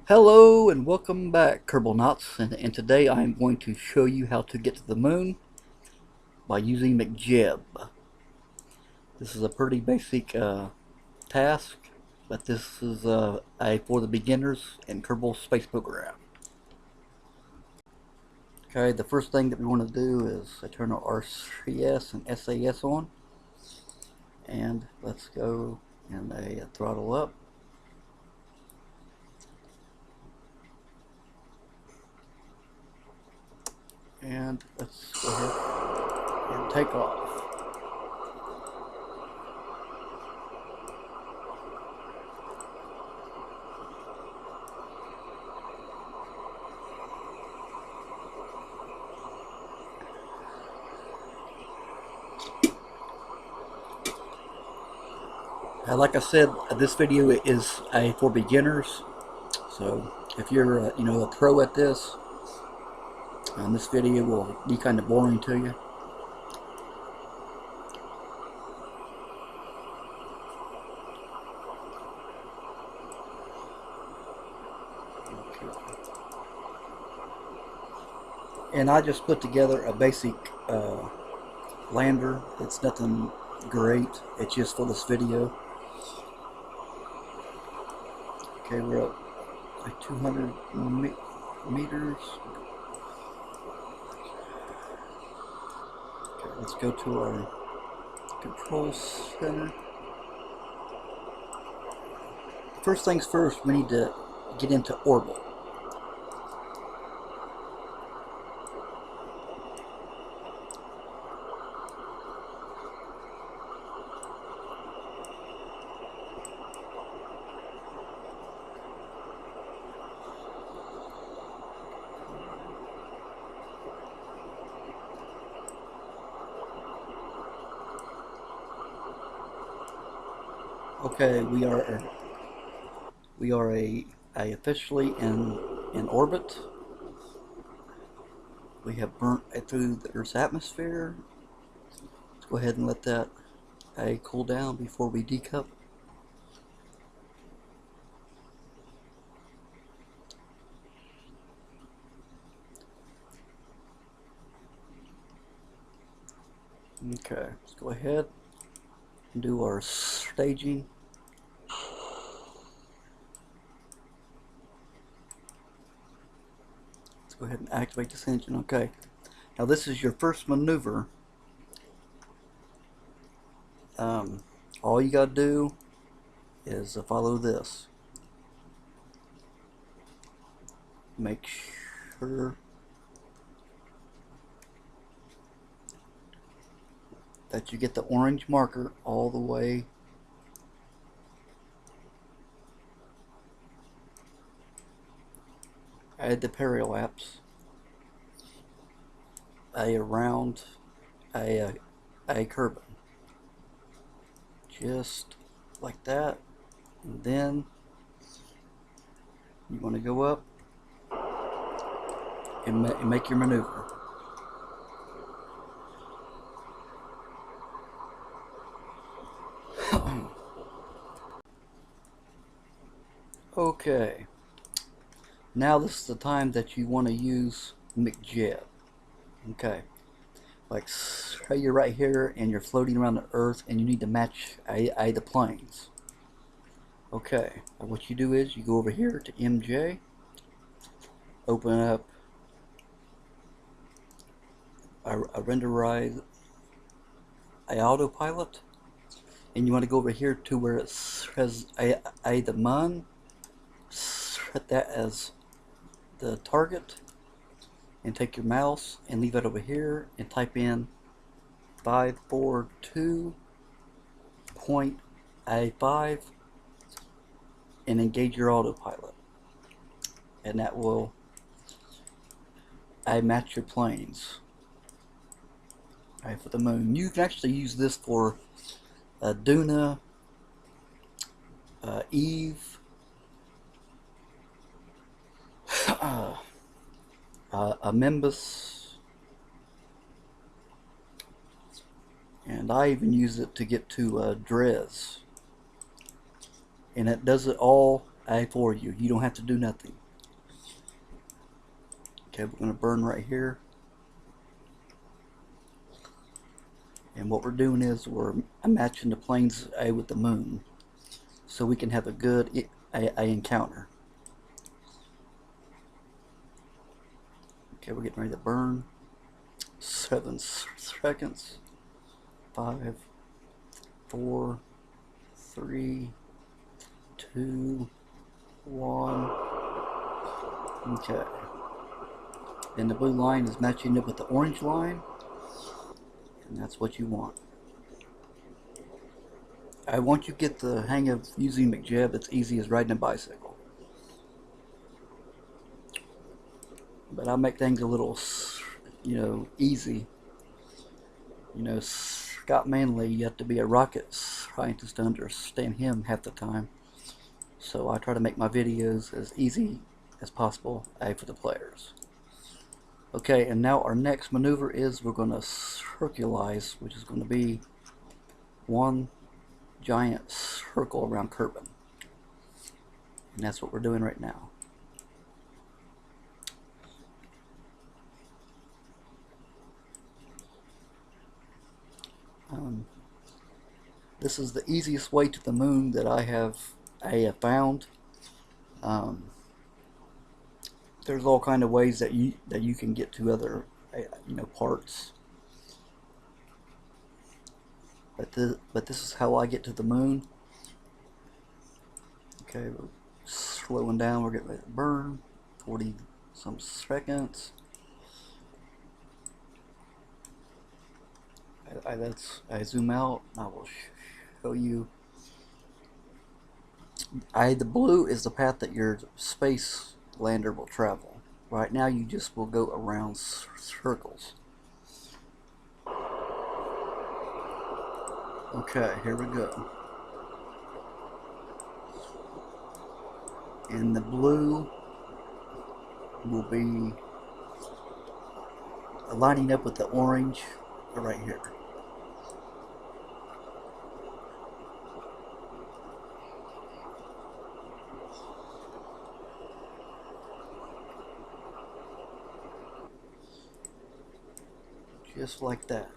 Hello and welcome back, Kerbal and today I'm going to show you how to get to the moon by using Mechjeb. This is a pretty basic task, but this is for the beginners in Kerbal Space Program. Okay, the first thing that we want to do is turn our RCS and SAS on, and let's go and throttle up. And let's go ahead and take off. Like I said, this video is for beginners. So if you're a pro at this, this video will be kind of boring to you. And I just put together a basic lander. It's nothing great. It's just for this video. Okay, we're up like 200 meters. Okay, let's go to our control center. First things first, we need to get into orbit. Okay, we are officially in orbit. We have burnt through the Earth's atmosphere. Let's go ahead and let that cool down before we decup. Okay, let's go ahead and do our staging. Let's go ahead and activate this engine. Okay, now this is your first maneuver. All you gotta do is follow this. Make sure that you get the orange marker all the way add the paralapse around a curve, just like that, and then you want to go up and make your maneuver. Okay, now this is the time that you want to use Mechjeb. Okay, like say you're right here and you're floating around the Earth and you need to match the planes. Okay, what you do is you go over here to MJ, open up a renderize autopilot, and you want to go over here to where it says the mun, set that as the target, and take your mouse and leave it over here and type in 542.A5 and engage your autopilot, and that will match your planes for the moon. You can actually use this for Duna, Eve, a Membus, and I even use it to get to Drez and it does it all for you. You don't have to do nothing. Okay, we're going to burn right here. And what we're doing is we're matching the planes with the moon, so we can have a good encounter. Okay, we're getting ready to burn. 7 seconds. 5, 4, 3, 2, 1. Okay. And the blue line is matching up with the orange line, and that's what you want. Once you get the hang of using Mechjeb, it's easy as riding a bicycle. But I make things a little, easy. Scott Manley, you have to be a rocket scientist to understand him half the time. So I try to make my videos as easy as possible for the players. Okay, and now our next maneuver is we're going to circularize, which is going to be one giant circle around Kerbin. And that's what we're doing right now. This is the easiest way to the moon that I have found. There's all kind of ways that you can get to other parts, but this is how I get to the moon. Okay, we're slowing down. We're getting ready to burn. 40 some seconds. I zoom out. I will show you. The blue is the path that your space lander will travel. Right now you just will go around circles. Okay, here we go. And the blue will be lining up with the orange right here. Just like that.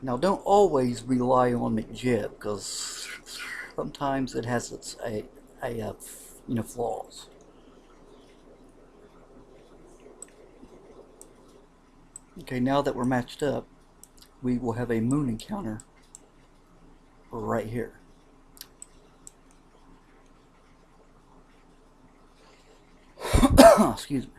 Now don't always rely on Mechjeb, because sometimes it has its flaws. Okay, now that we're matched up, we will have a moon encounter right here. Excuse me.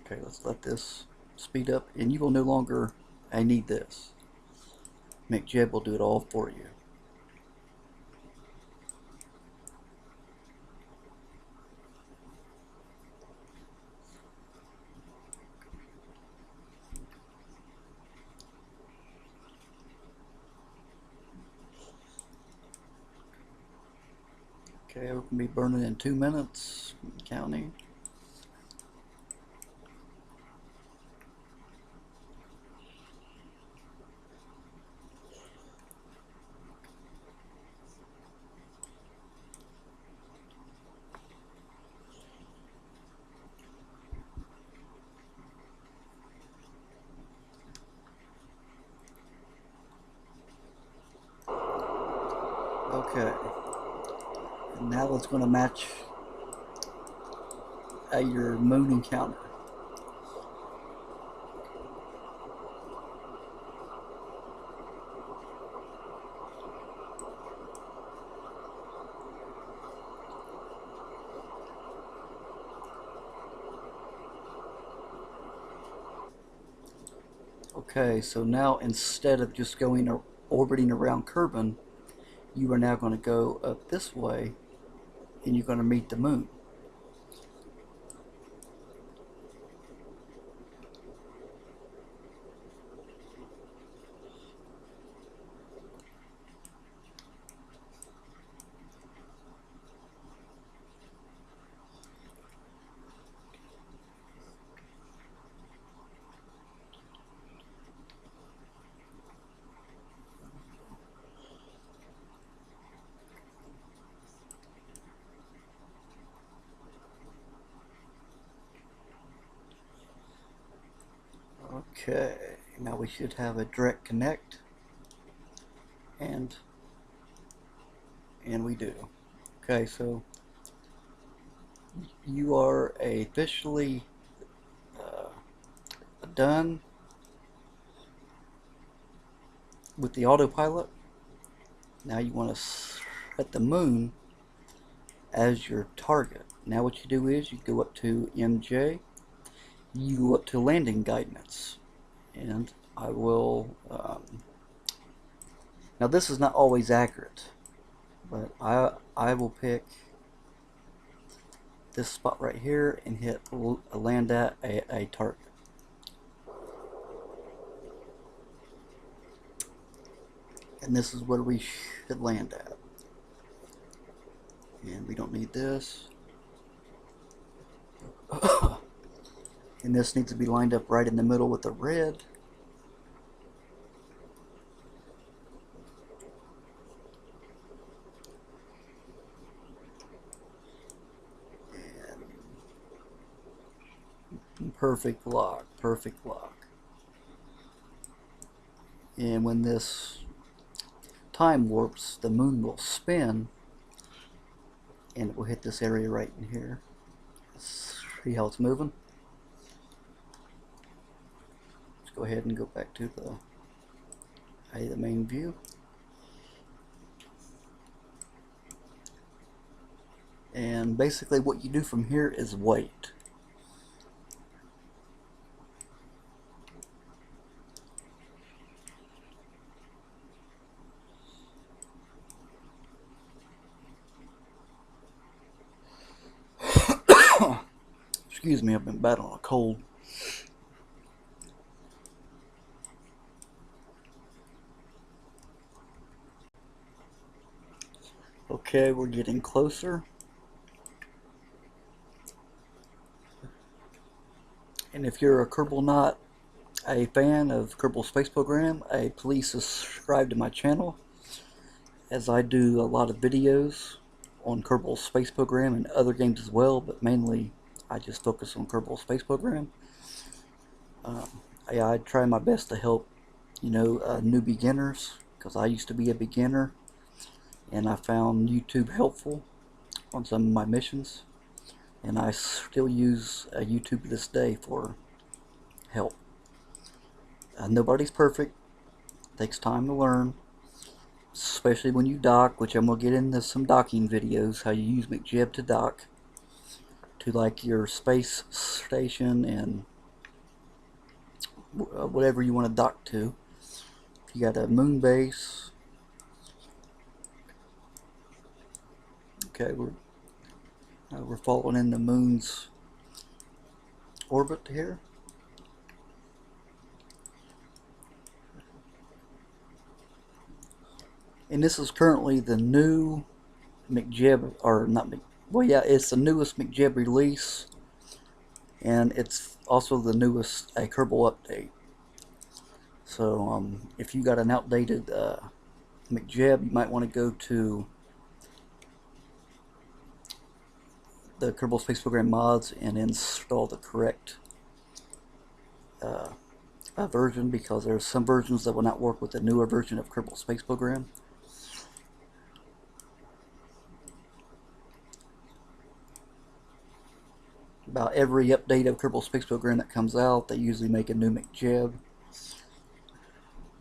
Okay, let's let this speed up, and you will no longer need this. Mechjeb will do it all for you. Okay, we're going to be burning in 2 minutes, counting. Okay, and now it's going to match your moon encounter. Okay, so now instead of just going or orbiting around Kerbin, you are now going to go up this way, and you're going to meet the moon. Okay, now we should have a direct connect, and we do. Okay, so you are officially done with the autopilot. Now you want to set the moon as your target. Now what you do is you go up to MJ, you go up to landing guidance, and I will now this is not always accurate, but I will pick this spot right here and hit land at a target. And this is where we should land at. And we don't need this. And this needs to be lined up right in the middle with the red. And perfect lock, perfect lock. And when this time warps, the moon will spin and it will hit this area right in here. See how it's moving? Let's go ahead and go back to the main view. And basically what you do from here is wait. Excuse me, I've been battling a cold. Okay, we're getting closer. And if you're a Kerbal Not a fan of Kerbal Space Program, please subscribe to my channel, as I do a lot of videos on Kerbal Space Program and other games as well, but mainly I just focus on Kerbal Space Program. I try my best to help, new beginners, because I used to be a beginner, and I found YouTube helpful on some of my missions, and I still use YouTube to this day for help. Nobody's perfect. It takes time to learn, especially when you dock, which I'm going to get into some docking videos, how you use Mechjeb to dock to like your space station and whatever you want to dock to. If you got a moon base, okay, we're following in the moon's orbit here. And this is currently the new Mechjeb, or not well, yeah, it's the newest Mechjeb release, and it's also the newest Kerbal update. So if you got an outdated Mechjeb, you might want to go to the Kerbal Space Program mods and install the correct version, because there's some versions that will not work with the newer version of Kerbal Space Program. About every update of Kerbal Space Program that comes out, they usually make a new Mechjeb.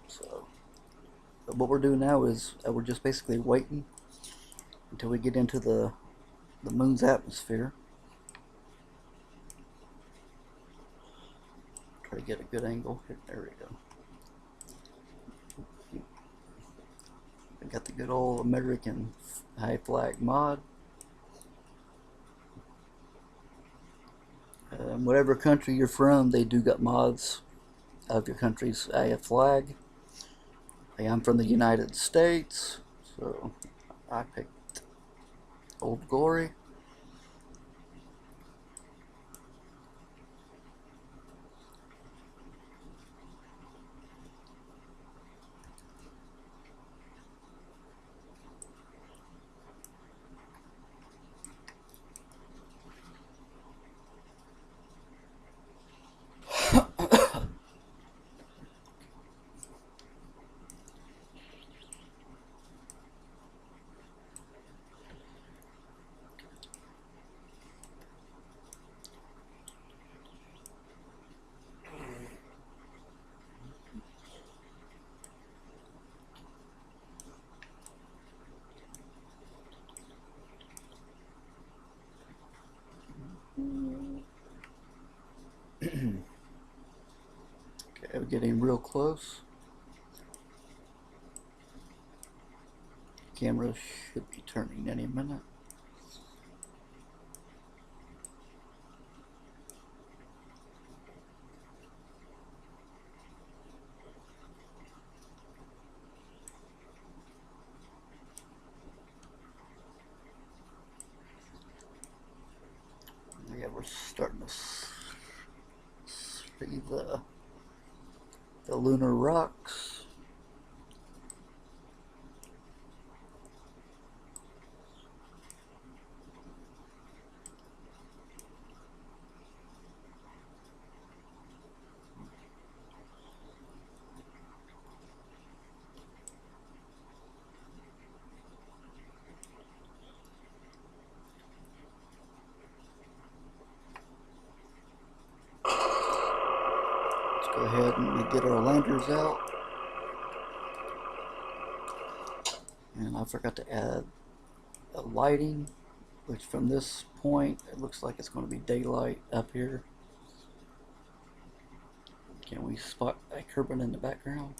So, but what we're doing now is we're just basically waiting until we get into the moon's atmosphere. Try to get a good angle. There we go. We got the good old American high flag mod. Whatever country you're from, they do got mods of your country's flag. Hey, I'm from the United States, so I picked Old Glory. Okay, we're getting real close. Camera should be turning any minute. Yeah, we're starting to see the lunar rocks. Let's go ahead and get our landers out. And I forgot to add a lighting, which from this point it looks like it's going to be daylight up here. Can we spot a Kerbin in the background?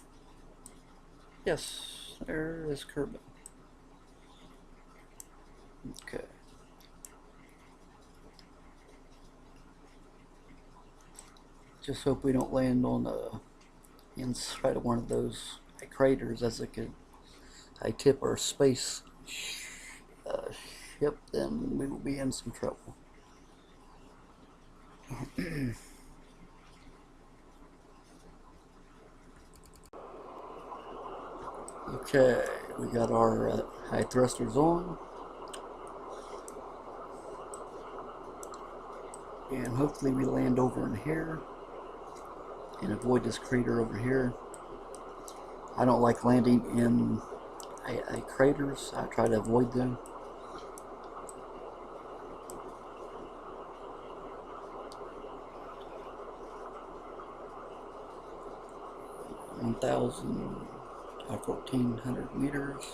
Yes, there is Kerbin. Okay. Just hope we don't land on the inside of one of those craters, as it could tip our space ship, then we will be in some trouble. Okay, we got our high thrusters on, and hopefully we land over in here and avoid this crater over here. I don't like landing in craters. I try to avoid them. (1,000 or 1,400 meters).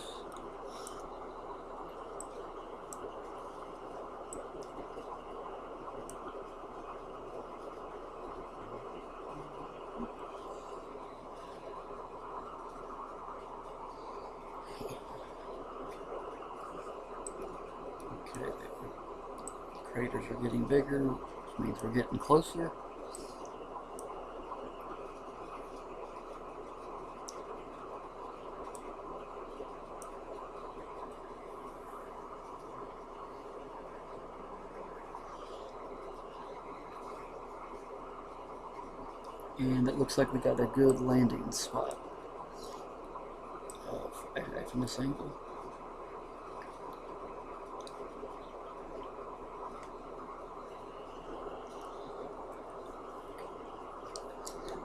Okay, the craters are getting bigger, which means we're getting closer. And it looks like we got a good landing spot from this angle.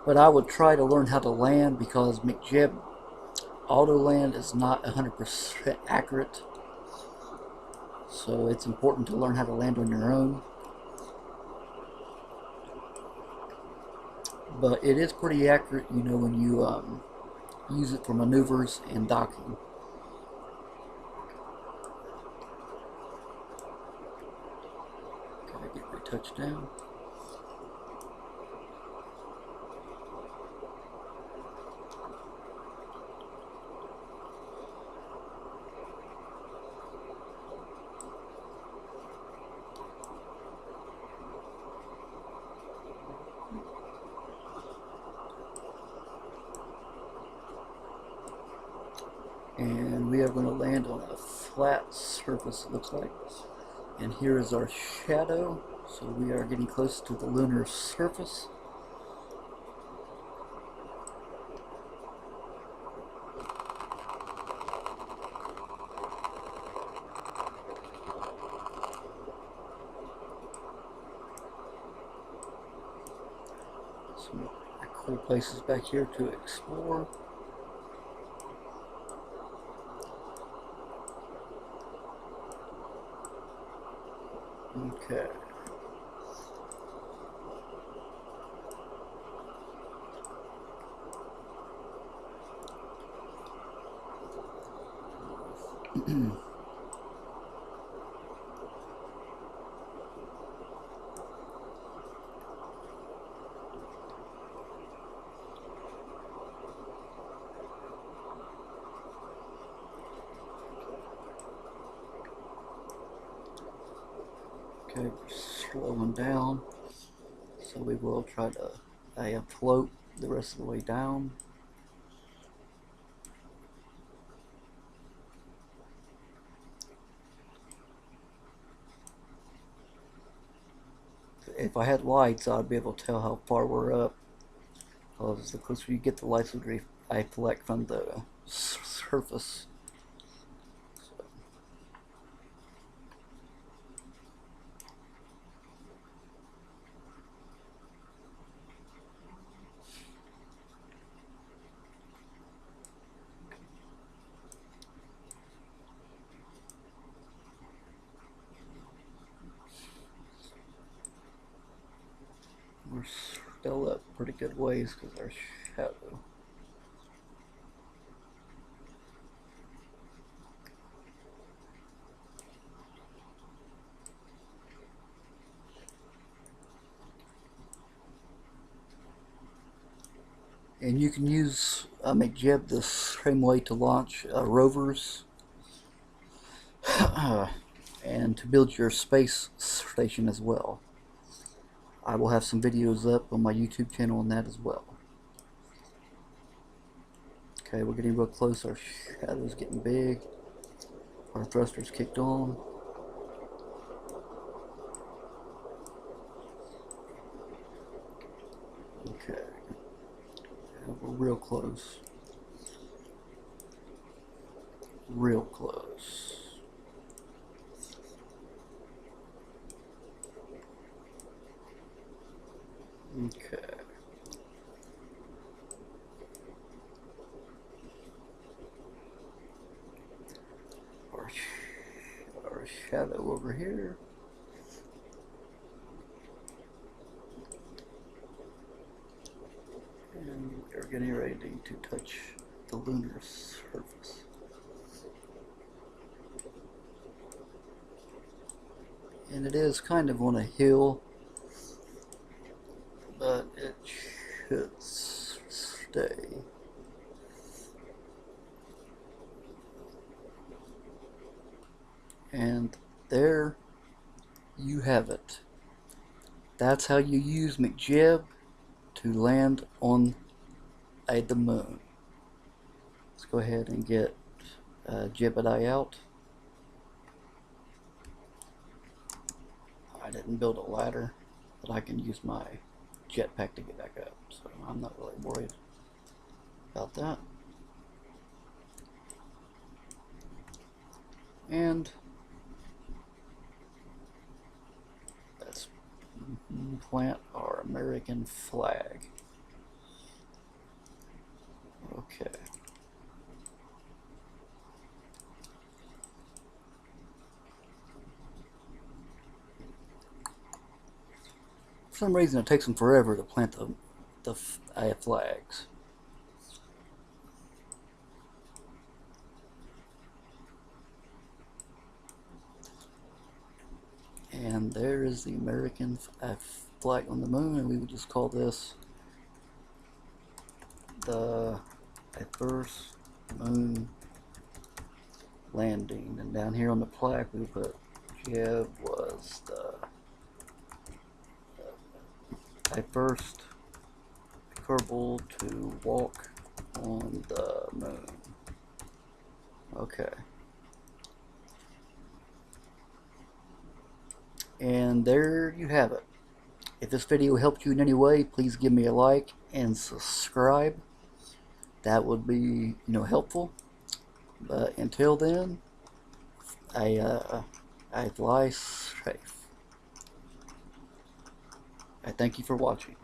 But I would try to learn how to land, because Mechjeb auto land is not 100% accurate. So it's important to learn how to land on your own. But it is pretty accurate, you know, when you use it for maneuvers and docking. Gotta get my touchdown. And we are going to land on a flat surface, it looks like. And here is our shadow. So we are getting close to the lunar surface. Some cool places back here to explore. Okay. Okay, slowing down. So we will try to float the rest of the way down. If I had lights, I'd be able to tell how far we're up. Because the closer you get, the lights would reflect from the surface. We're still up pretty good ways because our shadow. And you can use Mechjeb the same way to launch rovers and to build your space station as well. I will have some videos up on my YouTube channel on that as well. Okay, we're getting real close. Our shadow's getting big. Our thruster's kicked on. Okay. Yeah, we're real close. Real close. Okay. Our shadow over here. And we're getting ready to touch the lunar surface. And it is kind of on a hill, but it should stay. And there you have it. That's how you use Mechjeb to land on the moon. Let's go ahead and get Jebediah out. I didn't build a ladder, but I can use my jetpack to get back up, so I'm not really worried about that. And let's plant our American flag. Okay. For some reason, it takes them forever to plant the flags. And there is the American flag on the moon, and we would just call this the first moon landing. And down here on the plaque, we put Jeb was the first Kerbal to walk on the moon. Okay. And there you have it. If this video helped you in any way, please give me a like and subscribe. That would be, helpful. But until then, I fly safe. I thank you for watching.